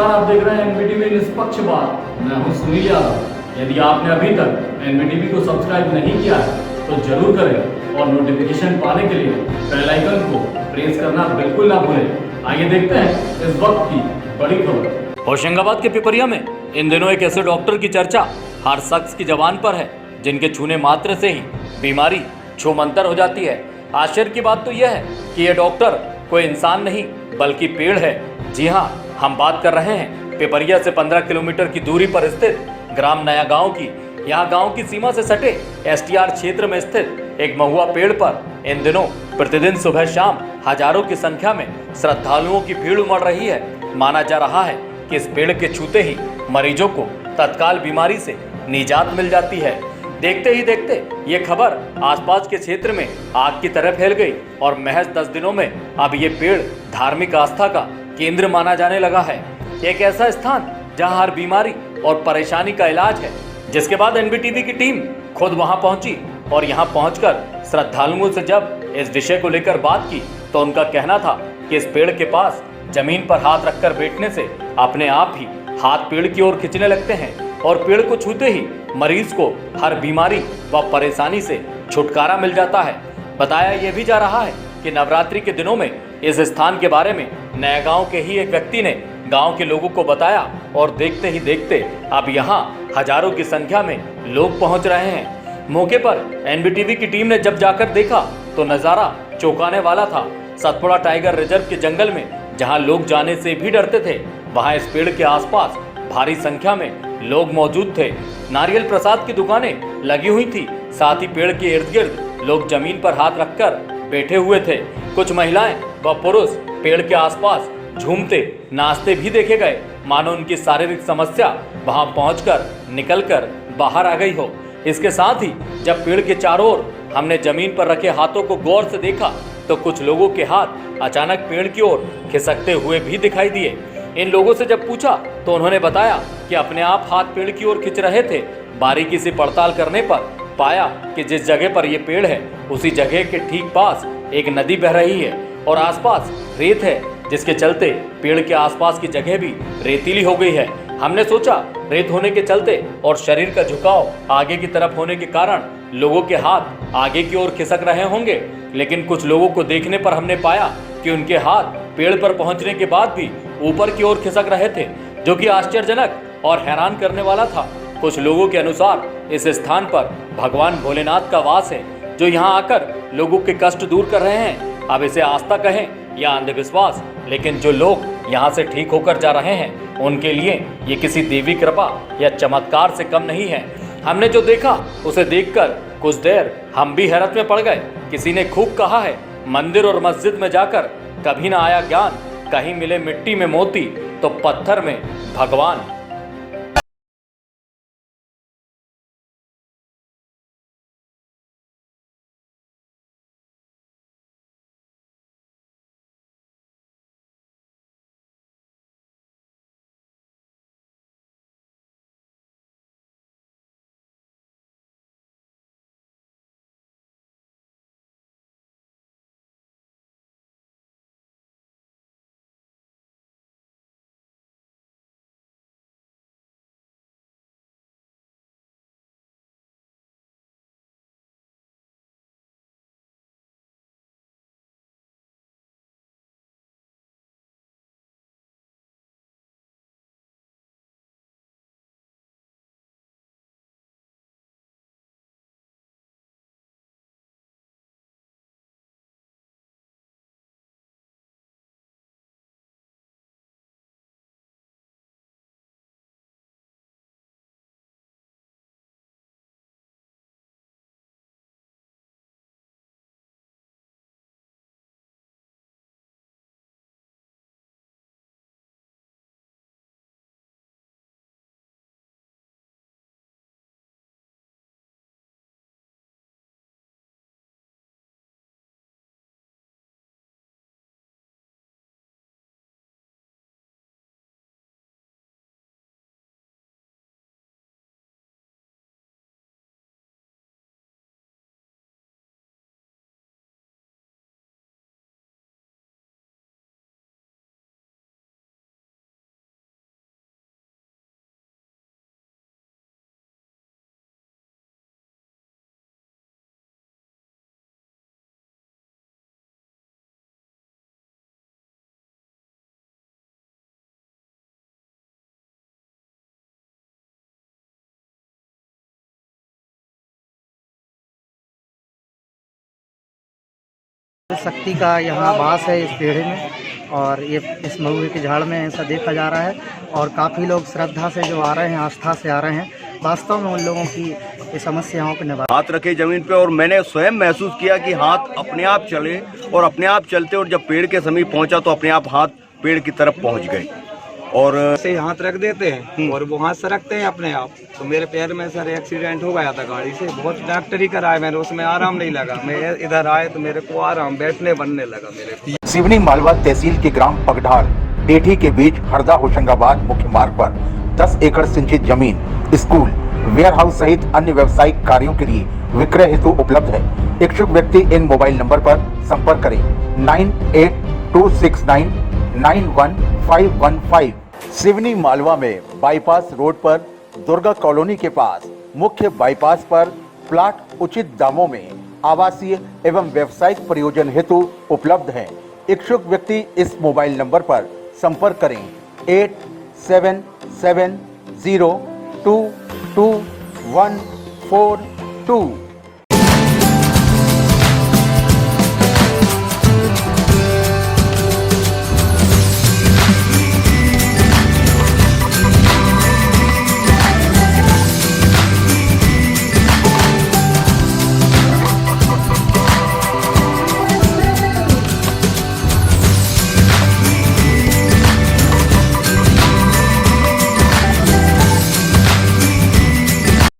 नमस्कार, आप देख रहे हैं एनबीटीवी निष्पक्ष बात। मैं हूं सुनील यादव। यदि आपने अभी तक एनबीटीवी को सब्सक्राइब नहीं किया है तो जरूर करें और नोटिफिकेशन पाने के लिए बेल आइकन को प्रेस करना बिल्कुल ना भूलें। आइए देखते हैं इस वक्त की बड़ी खबर। होशंगाबाद के पिपरिया में इन दिनों एक ऐसे डॉक्टर की चर्चा हर शख्स की जबान पर है जिनके छूने मात्र से ही बीमारी छूमंतर हो जाती है। आश्चर्य की बात तो यह है कि यह डॉक्टर कोई इंसान नहीं बल्कि पेड़ है। जी हाँ, हम बात कर रहे हैं पिपरिया से 15 किलोमीटर की दूरी पर स्थित ग्राम नया गांव की। यहाँ गांव की सीमा से सटे एसटीआर क्षेत्र में स्थित एक महुआ पेड़ पर इन दिनों प्रतिदिन सुबह शाम हजारों की संख्या में श्रद्धालुओं की भीड़ उमड़ रही है। माना जा रहा है कि इस पेड़ के छूते ही मरीजों को तत्काल बीमारी से निजात मिल जाती है। देखते ही देखते ये खबर आसपास के क्षेत्र में आग की तरह फैल गई और महज 10 दिनों में अब ये पेड़ धार्मिक आस्था का केंद्र माना जाने लगा है। एक ऐसा स्थान जहां हर बीमारी और परेशानी का इलाज है। जिसके बाद एनबीटीवी की टीम खुद वहां पहुंची और यहां पहुंचकर श्रद्धालुओं से जब इस विषय को लेकर बात की तो उनका कहना था कि इस पेड़ के पास जमीन पर हाथ रखकर बैठने से अपने आप ही हाथ पेड़ की ओर खींचने लगते हैं और पेड़ को छूते ही मरीज को हर बीमारी व परेशानी से छुटकारा मिल जाता है। बताया यह भी जा रहा है कि नवरात्रि के दिनों में इस स्थान के बारे में नया गांव के ही एक व्यक्ति ने गांव के लोगों को बताया और देखते ही देखते अब यहाँ हजारों की संख्या में लोग पहुंच रहे हैं। मौके पर एनबीटीवी की टीम ने जब जाकर देखा तो नजारा चौंकाने वाला था। सतपुड़ा टाइगर रिजर्व के जंगल में जहां लोग जाने से भी डरते थे, वहां इस पेड़ के आसपास भारी संख्या में लोग मौजूद थे। नारियल प्रसाद की दुकानें लगी हुई थी। साथ ही पेड़ के इर्द गिर्द लोग जमीन पर हाथ रखकर बैठे हुए थे। कुछ महिलाएं व पुरुष पेड़ के आसपास झूमते नाचते भी देखे गए, मानो उनकी शारीरिक समस्या वहां पहुंचकर निकलकर बाहर आ गई हो। इसके साथ ही जब पेड़ के चारों ओर हमने जमीन पर रखे हाथों को गौर से देखा तो कुछ लोगों के हाथ अचानक पेड़ की ओर खिसकते हुए भी दिखाई दिए। इन लोगों से जब पूछा तो उन्होंने बताया कि अपने आप हाथ पेड़ की ओर खींच रहे थे। बारीकी से पड़ताल करने पर पाया कि जिस जगह पर यह पेड़ है उसी जगह के ठीक पास एक नदी बह रही है और आसपास रेत है, जिसके चलते पेड़ के आसपास की जगह भी रेतीली हो गई है। हमने सोचा रेत होने के चलते और शरीर का झुकाव आगे की तरफ होने के कारण लोगों के हाथ आगे की ओर खिसक रहे होंगे, लेकिन कुछ लोगों को देखने पर हमने पाया कि उनके हाथ पेड़ पर पहुंचने के बाद भी ऊपर की ओर खिसक रहे थे, जो कि आश्चर्यजनक और हैरान करने वाला था। कुछ लोगों के अनुसार इस स्थान पर भगवान भोलेनाथ का वास है, जो यहाँ आकर लोगों के कष्ट दूर कर रहे हैं। अब इसे आस्था कहें या अंधविश्वास, लेकिन जो लोग यहाँ से ठीक होकर जा रहे हैं उनके लिए ये किसी देवी कृपा या चमत्कार से कम नहीं है। हमने जो देखा उसे देखकर कुछ देर हम भी हैरत में पड़ गए। किसी ने खूब कहा है, मंदिर और मस्जिद में जाकर कभी ना आया ज्ञान, कहीं मिले मिट्टी में मोती तो पत्थर में भगवान। शक्ति का यहाँ वास है इस पेड़ में, और ये इस महुए के झाड़ में ऐसा देखा जा रहा है। और काफ़ी लोग श्रद्धा से जो आ रहे हैं, आस्था से आ रहे हैं, वास्तव में उन लोगों की ये समस्याओं को निभा। हाथ रखे जमीन पे और मैंने स्वयं महसूस किया कि हाथ अपने आप चले, और अपने आप चलते, और जब पेड़ के समीप पहुंचा तो अपने आप हाथ पेड़ की तरफ पहुंच गए। और से हाथ रख देते हैं और वो हाथ सरकते हैं अपने आप। तो मेरे पैर में सर एक्सीडेंट हो गया था गाड़ी से, बहुत डॉक्टरी कराया मैंने, उसमें आराम नहीं लगा। मैं इधर आए तो मेरे को आराम बैठने बनने लगा मेरे को। सिवनी मालवा तहसील के ग्राम पगढार डेठी के बीच हरदा होशंगाबाद मुख्य मार्ग पर 10 एकड़ सिंचित जमीन स्कूल, वेयरहाउस सहित अन्य व्यावसायिक कार्यों के लिए विक्रय हेतु उपलब्ध है। इच्छुक व्यक्ति इन मोबाइल नंबर पर संपर्क करें 9826991515। सिवनी मालवा में बाईपास रोड पर दुर्गा कॉलोनी के पास मुख्य बाईपास पर प्लाट उचित दामों में आवासीय एवं व्यावसायिक प्रयोजन हेतु उपलब्ध हैं। इच्छुक व्यक्ति इस मोबाइल नंबर पर संपर्क करें 8770222142।